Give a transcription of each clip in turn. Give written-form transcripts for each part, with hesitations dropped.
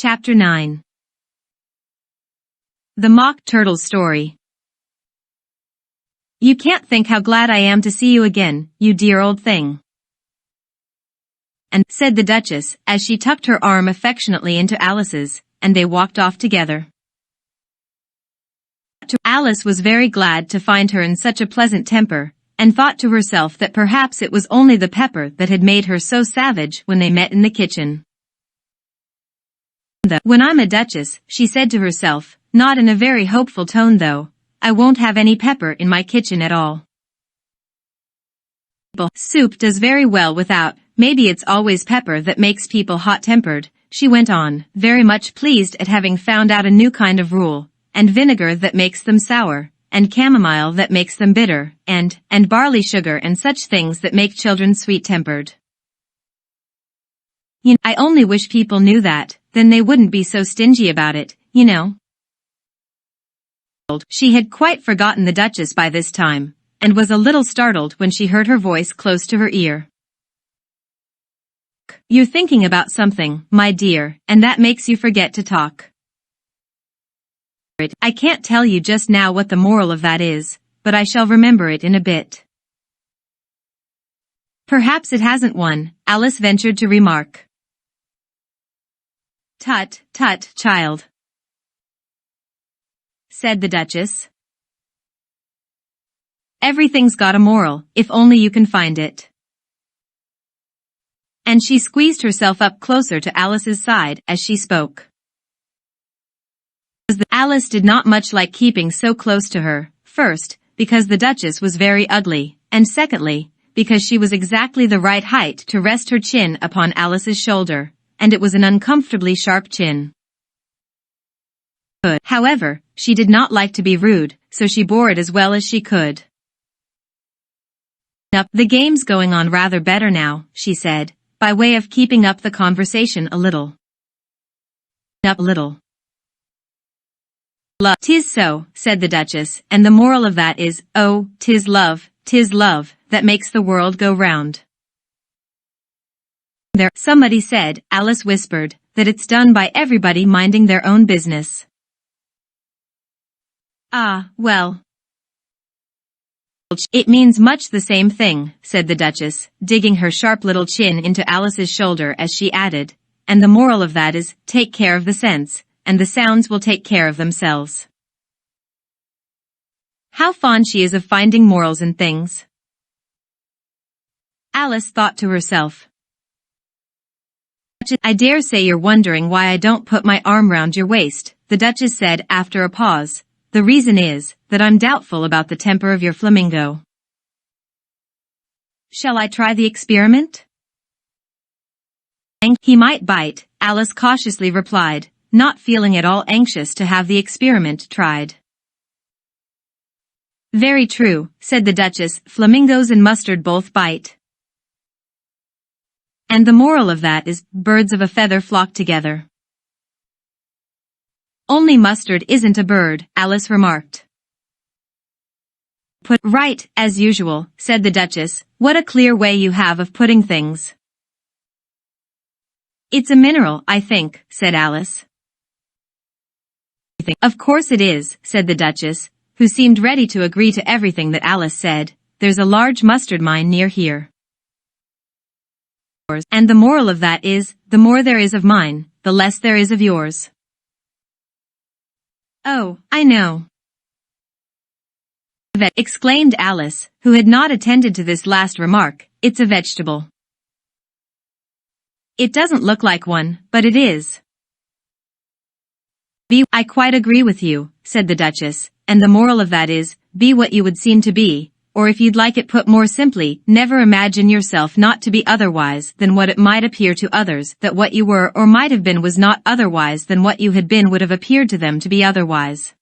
Chapter 9. The Mock Turtle's Story. You can't think how glad I am to see you again, you dear old thing. And, said the Duchess, as she tucked her arm affectionately into Alice's, and they walked off together. Alice was very glad to find her in such a pleasant temper, and thought to herself that perhaps it was only the pepper that had made her so savage when they met in the kitchen. When I'm a duchess, she said to herself, not in a very hopeful tone though, I won't have any pepper in my kitchen at all. Soup does very well without, maybe it's always pepper that makes people hot-tempered, she went on, very much pleased at having found out a new kind of rule, and vinegar that makes them sour, and chamomile that makes them bitter, and barley sugar and such things that make children sweet-tempered. I only wish people knew that, then they wouldn't be so stingy about it, you know. She had quite forgotten the Duchess by this time, and was a little startled when she heard her voice close to her ear. You're thinking about something, my dear, and that makes you forget to talk. I can't tell you just now what the moral of that is, but I shall remember it in a bit. Perhaps it hasn't one, Alice ventured to remark. Tut, tut, child, said the Duchess. Everything's got a moral, if only you can find it. And she squeezed herself up closer to Alice's side as she spoke. Alice did not much like keeping so close to her, first, because the Duchess was very ugly, and secondly, because she was exactly the right height to rest her chin upon Alice's shoulder, and it was an uncomfortably sharp chin. However, she did not like to be rude, so she bore it as well as she could. The game's going on rather better now, she said, by way of keeping up the conversation a little. "'Tis so," said the Duchess, and the moral of that is, oh, 'tis love, that makes the world go round. There, somebody said, Alice whispered, that it's done by everybody minding their own business. Ah, well. It means much the same thing, said the Duchess, digging her sharp little chin into Alice's shoulder as she added, and the moral of that is, take care of the sense, and the sounds will take care of themselves. How fond she is of finding morals in things. Alice thought to herself. I dare say you're wondering why I don't put my arm round your waist, the Duchess said after a pause. The reason is, that I'm doubtful about the temper of your flamingo. Shall I try the experiment? He might bite, Alice cautiously replied, not feeling at all anxious to have the experiment tried. Very true, said the Duchess, flamingos and mustard both bite. And the moral of that is, birds of a feather flock together. Only mustard isn't a bird, Alice remarked. Put right, as usual, said the Duchess, what a clear way you have of putting things. It's a mineral, I think, said Alice. Of course it is, said the Duchess, who seemed ready to agree to everything that Alice said, there's a large mustard mine near here. And the moral of that is, the more there is of mine, the less there is of yours. Oh, I know. Exclaimed Alice, who had not attended to this last remark, it's a vegetable. It doesn't look like one, but it is. I quite agree with you, said the Duchess, and the moral of that is, be what you would seem to be, or if you'd like it put more simply, never imagine yourself not to be otherwise than what it might appear to others that what you were or might have been was not otherwise than what you had been would have appeared to them to be otherwise.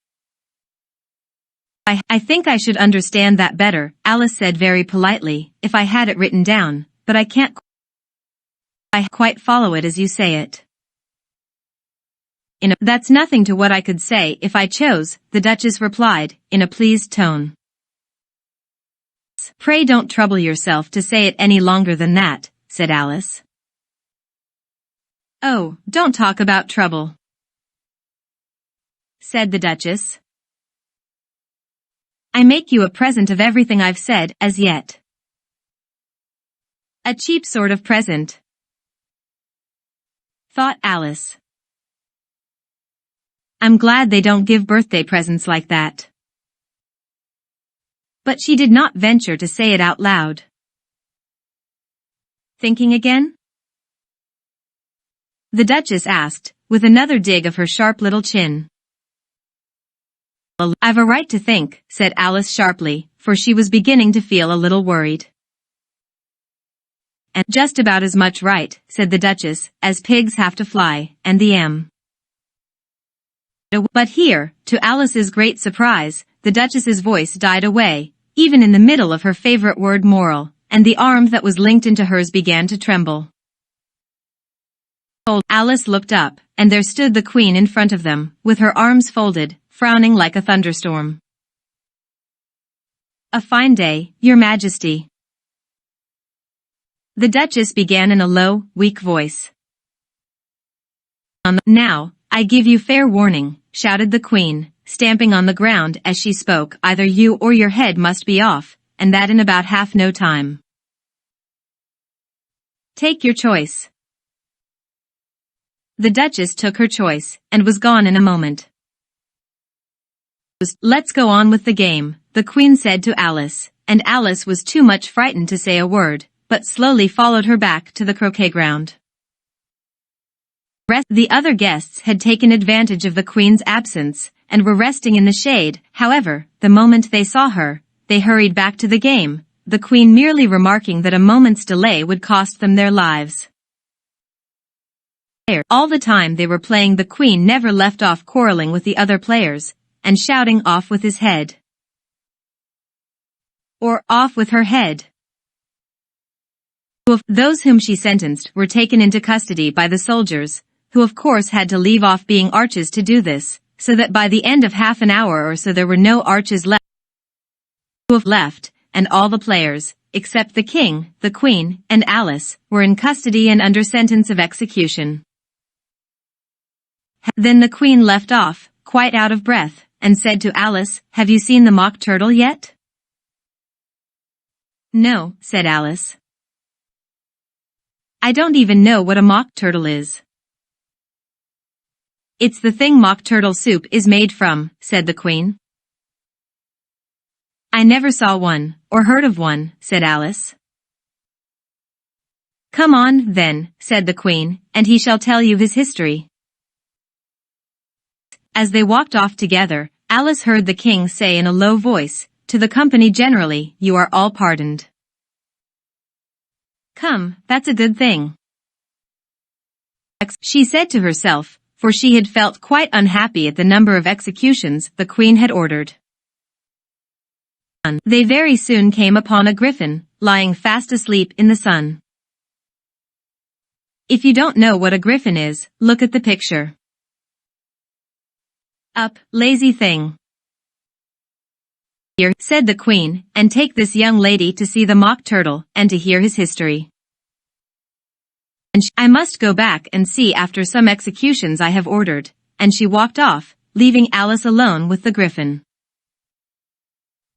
I think I should understand that better, Alice said very politely, if I had it written down, but I can't quite follow it as you say it. That's nothing to what I could say if I chose, the Duchess replied, in a pleased tone. Pray don't trouble yourself to say it any longer than that, said Alice. Oh, don't talk about trouble, said the Duchess. I make you a present of everything I've said as yet. A cheap sort of present, thought Alice. I'm glad they don't give birthday presents like that. But she did not venture to say it out loud. Thinking again? The Duchess asked, with another dig of her sharp little chin. Well, I've a right to think, said Alice sharply, for she was beginning to feel a little worried. And just about as much right, said the Duchess, as pigs have to fly, and the M. But here, to Alice's great surprise, the Duchess's voice died away, even in the middle of her favorite word moral, and the arm that was linked into hers began to tremble. Alice looked up, and there stood the Queen in front of them, with her arms folded, frowning like a thunderstorm. A fine day, Your Majesty. The Duchess began in a low, weak voice. Now, I give you fair warning, shouted the Queen, stamping on the ground as she spoke. Either you or your head must be off, and that in about half no time. Take your choice. The Duchess took her choice, and was gone in a moment. Let's go on with the game, the Queen said to Alice, and Alice was too much frightened to say a word, but slowly followed her back to the croquet ground. The other guests had taken advantage of the Queen's absence, and were resting in the shade. However, the moment they saw her, they hurried back to the game, the Queen merely remarking that a moment's delay would cost them their lives. All the time they were playing, the Queen never left off quarreling with the other players, and shouting off with his head. Or off with her head. Those whom she sentenced were taken into custody by the soldiers, who of course had to leave off being arches to do this, so that by the end of half an hour or so there were no arches left, and all the players, except the King, the Queen, and Alice, were in custody and under sentence of execution. Then the Queen left off, quite out of breath, and said to Alice, "Have you seen the Mock Turtle yet?" "No," said Alice. "I don't even know what a Mock Turtle is." "It's the thing Mock Turtle soup is made from," said the Queen. "I never saw one, or heard of one," said Alice. "Come on, then," said the Queen, "and he shall tell you his history." As they walked off together, Alice heard the King say in a low voice, to the company generally, "You are all pardoned." "Come, that's a good thing," she said to herself, for she had felt quite unhappy at the number of executions the Queen had ordered. They very soon came upon a griffin, lying fast asleep in the sun. If you don't know what a griffin is, look at the picture. "Up, lazy thing. Here," said the Queen, "and take this young lady to see the Mock Turtle, and to hear his history. And I must go back and see after some executions I have ordered," and she walked off, leaving Alice alone with the griffin.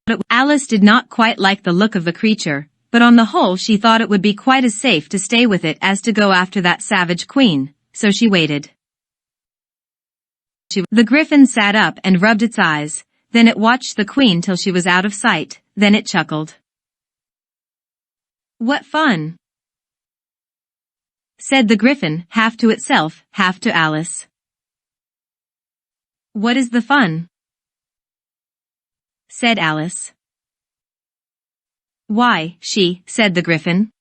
But Alice did not quite like the look of the creature, but on the whole she thought it would be quite as safe to stay with it as to go after that savage Queen, so she waited. The griffin sat up and rubbed its eyes, then it watched the Queen till she was out of sight, then it chuckled. "What fun!" said the griffin, half to itself, half to Alice. "What is the fun?" said Alice. "Why, said the griffin.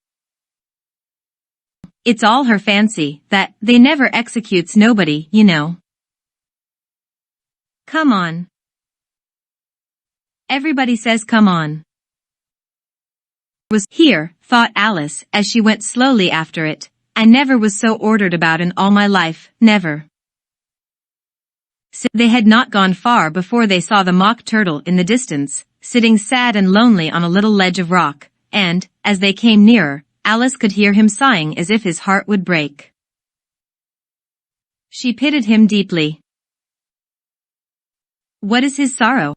"It's all her fancy, that they never executes nobody, you know. Come on. Everybody says come on." "Was here," thought Alice, as she went slowly after it. "I never was so ordered about in all my life, never." So they had not gone far before they saw the Mock Turtle in the distance, sitting sad and lonely on a little ledge of rock, and, as they came nearer, Alice could hear him sighing as if his heart would break. She pitied him deeply. What is his sorrow?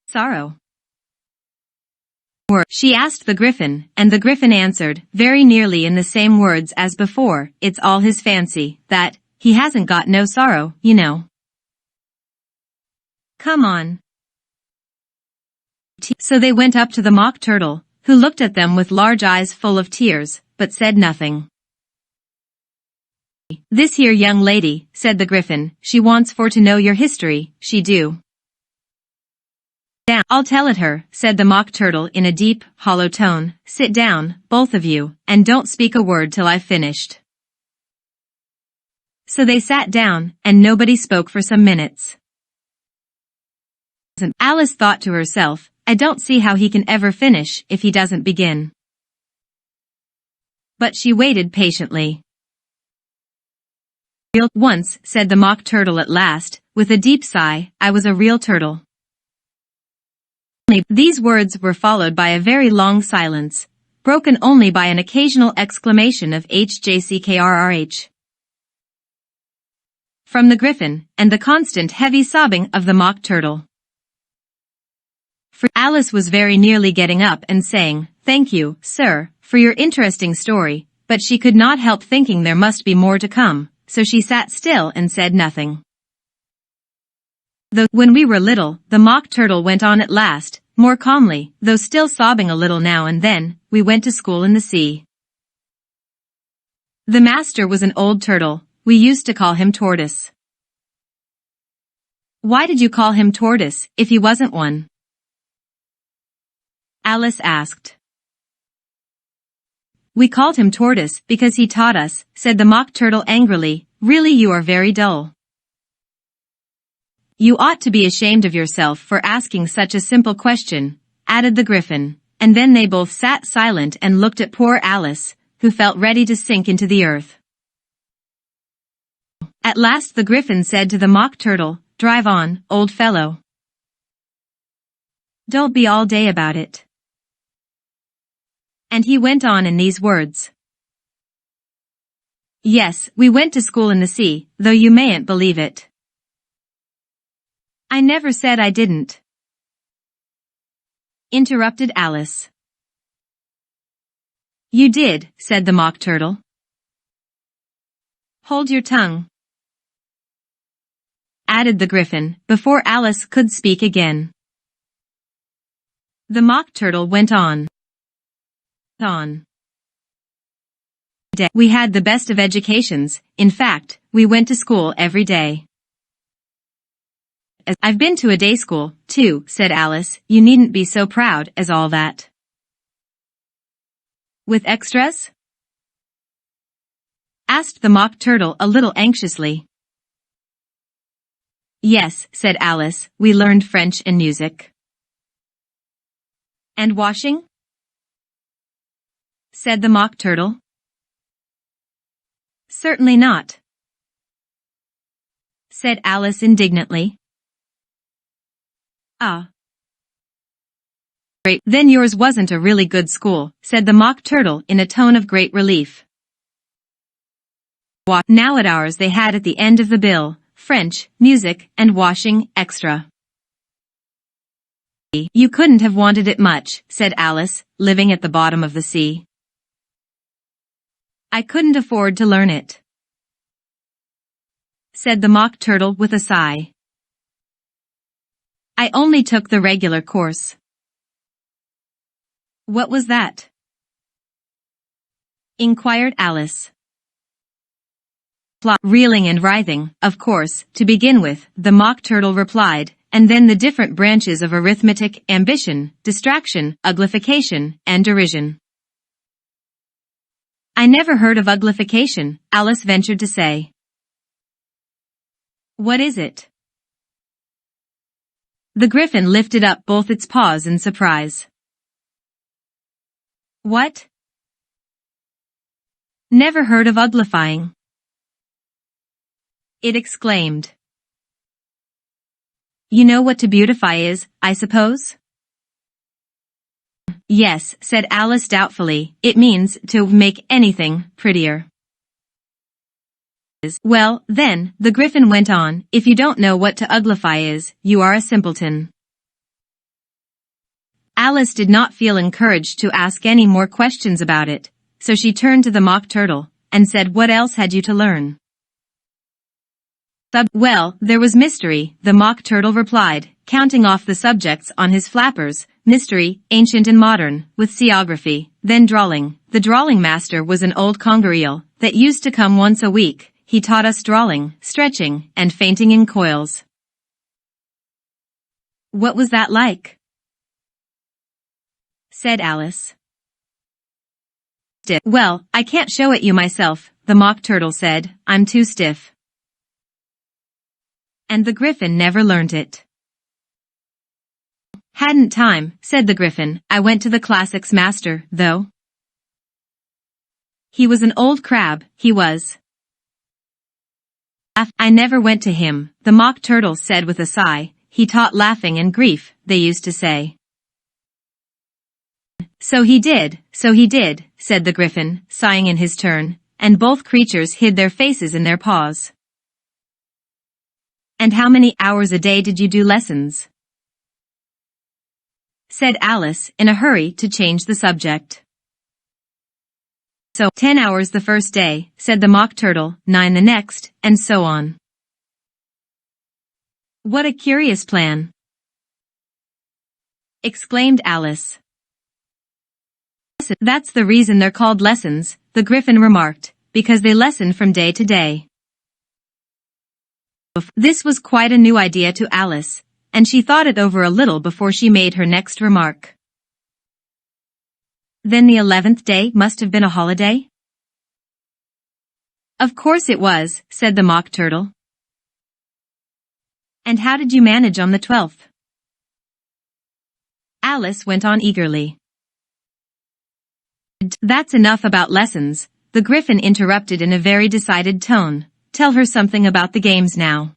Sorrow. She asked the Griffin, and the Griffin answered, very nearly in the same words as before, it's all his fancy, that, he hasn't got no sorrow, you know. Come on. So they went up to the Mock Turtle, who looked at them with large eyes full of tears, but said nothing. This here young lady, said the Griffin, she wants for to know your history, she do. Down. I'll tell it her, said the Mock Turtle in a deep, hollow tone. Sit down, both of you, and don't speak a word till I've finished. So they sat down, and nobody spoke for some minutes. Alice thought to herself, I don't see how he can ever finish if he doesn't begin. But she waited patiently. Once, said the Mock Turtle at last, with a deep sigh, I was a real turtle. These words were followed by a very long silence, broken only by an occasional exclamation of HJCKRRH from the Griffin, and the constant heavy sobbing of the Mock Turtle. For Alice was very nearly getting up and saying, Thank you, sir, for your interesting story, but she could not help thinking there must be more to come, so she sat still and said nothing. Though, when we were little, the Mock Turtle went on at last, more calmly, though still sobbing a little now and then, we went to school in the sea. The master was an old turtle, we used to call him Tortoise. Why did you call him Tortoise, if he wasn't one? Alice asked. We called him Tortoise because he taught us, said the Mock Turtle angrily, really you are very dull. You ought to be ashamed of yourself for asking such a simple question, added the Griffin, and then they both sat silent and looked at poor Alice, who felt ready to sink into the earth. At last the Griffin said to the Mock Turtle, Drive on, old fellow. Don't be all day about it. And he went on in these words. Yes, we went to school in the sea, though you mayn't believe it. I never said I didn't. Interrupted Alice. You did, said the Mock Turtle. Hold your tongue, added the Griffin, before Alice could speak again. The Mock Turtle went on. We had the best of educations, in fact, we went to school every day. I've been to a day school, too, said Alice, you needn't be so proud as all that. With extras? Asked the Mock Turtle a little anxiously. Yes, said Alice, we learned French and music. And washing? Said the Mock Turtle. Certainly not, said Alice indignantly. Ah. Great, then yours wasn't a really good school, said the Mock Turtle in a tone of great relief. Now at ours they had at the end of the bill, French, music, and washing, extra. You couldn't have wanted it much, said Alice, living at the bottom of the sea. I couldn't afford to learn it, said the Mock Turtle with a sigh. I only took the regular course. What was that? Inquired Alice. Reeling and writhing, of course, to begin with, the Mock Turtle replied, and then the different branches of arithmetic, ambition, distraction, uglification, and derision. I never heard of uglification, Alice ventured to say. What is it? The Griffin lifted up both its paws in surprise. What? Never heard of uglifying, it exclaimed. You know what to beautify is, I suppose? Yes, said Alice doubtfully, it means to make anything prettier. Well, then, the Gryphon went on, if you don't know what to uglify is, you are a simpleton. Alice did not feel encouraged to ask any more questions about it, so she turned to the Mock Turtle, and said, what else had you to learn? Well, there was mystery, the Mock Turtle replied, counting off the subjects on his flappers, mystery, ancient and modern, with seaography, then drawling. The drawling master was an old conger eel, that used to come once a week. He taught us drawling, stretching, and fainting in coils. What was that like? Said Alice. Stiff. Well, I can't show it you myself, the Mock Turtle said, I'm too stiff. And the Gryphon never learnt it. Hadn't time, said the Gryphon, I went to the classics master, though. He was an old crab, he was. I never went to him, the Mock Turtle said with a sigh, he taught laughing and grief, they used to say. So he did, said the Gryphon, sighing in his turn, and both creatures hid their faces in their paws. And how many hours a day did you do lessons? Said Alice, in a hurry to change the subject. So, 10 hours the first day, said the Mock Turtle, 9 the next, and so on. What a curious plan! Exclaimed Alice. That's the reason they're called lessons, the Gryphon remarked, because they lesson from day to day. This was quite a new idea to Alice, and she thought it over a little before she made her next remark. Then the 11th day must have been a holiday? Of course it was, said the Mock Turtle. And how did you manage on the 12th? Alice went on eagerly. That's enough about lessons, the Gryphon interrupted in a very decided tone. Tell her something about the games now.